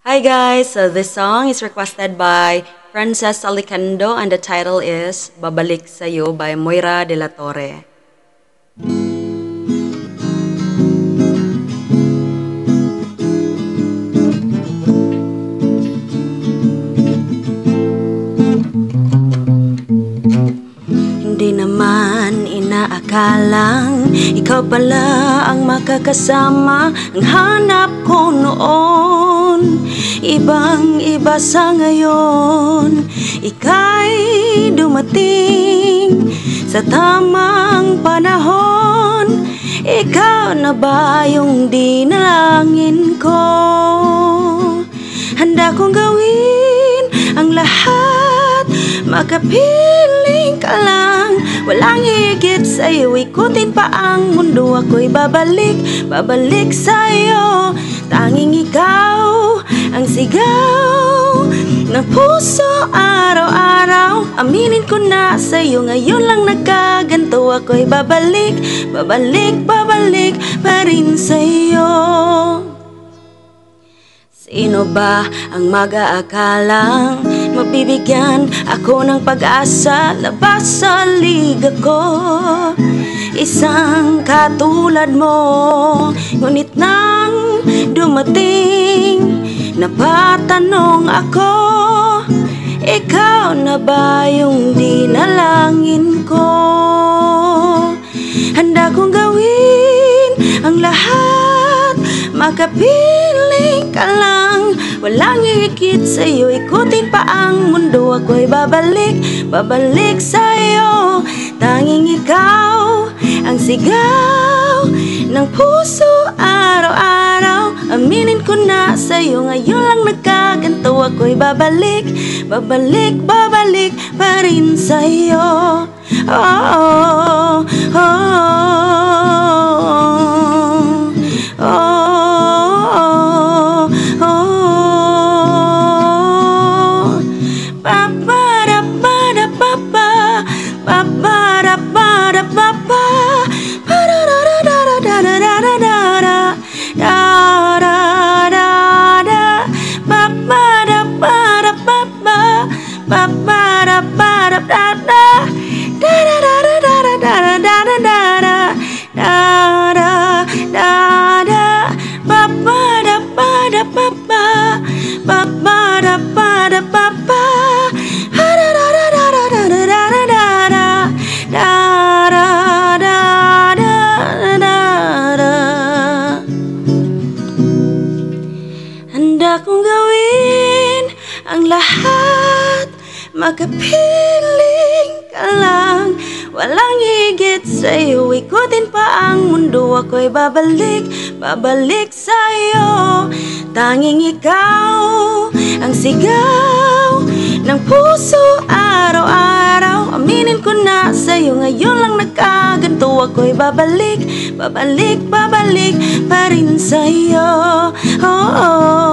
Hi guys, so this song is requested by Frances Alicando and the title is Babalik Sa'yo by Moira de la Torre. Hindi naman inaakalang ikaw pala ang makakasama ang hanap ko noon. Ibang-iba sa ngayon, ika'y dumating sa tamang panahon. Ikaw na ba yung dinalangin ko? Handa kong gawin ang lahat, makapiling ka lang. Walang higit sa'yo, ikutin pa ang mundo. Ako'y babalik sa'yo. Tanging ikaw ang sigaw ng puso araw-araw. Aminin ko na sa'yo, ngayon lang nagkaganto. Ako'y babalik pa rin sa'yo. Sino ba ang mag-aakalang mabibigyan ako ng pag-asa labas sa liga ko? Isang katulad mo, ngunit nang dumating, napatanong ako, ikaw na ba yung dinalangin ko? Handa kong gawin ang lahat, makapiling ka lang. Walang higit sa'yo, ikutin pa ang mundo. Ako'y babalik sa'yo. Tanging ikaw ang sigaw ng puso araw-araw. Aminin ko na sa'yo, ngayon lang nagkaganto. Ako'y babalik pa rin sa'yo. Oh, oh, oh, oh, oh, oh. Ba-ba-da-ba-da-ba-ba, ba-ba-da-ba-da-ba-ba, ba-da-da-da-da-da-da-da-da, da-da-da-da, ba-ba-da-ba-da-ba-ba, ba-ba-da-ba-da-da-da, da-da-da-da-da-da-da-da-da, da-da-da-da, ba-ba-da-ba-da-ba-ba, ba-ba-da-ba-da-ba-ba, da-da-da-da-da-da-da-da-da, da-da-da-da-da-da. Handa kong gawin ang lahat, makapiling ka lang. Walang higit sa'yo, ikutin pa ang mundo. Ako'y babalik sa'yo. Tanging ikaw ang sigaw ng puso araw-araw. Aminin ko na sa'yo, ngayon lang nagkaganto. Ako'y babalik pa rin sa'yo. Oh, oh.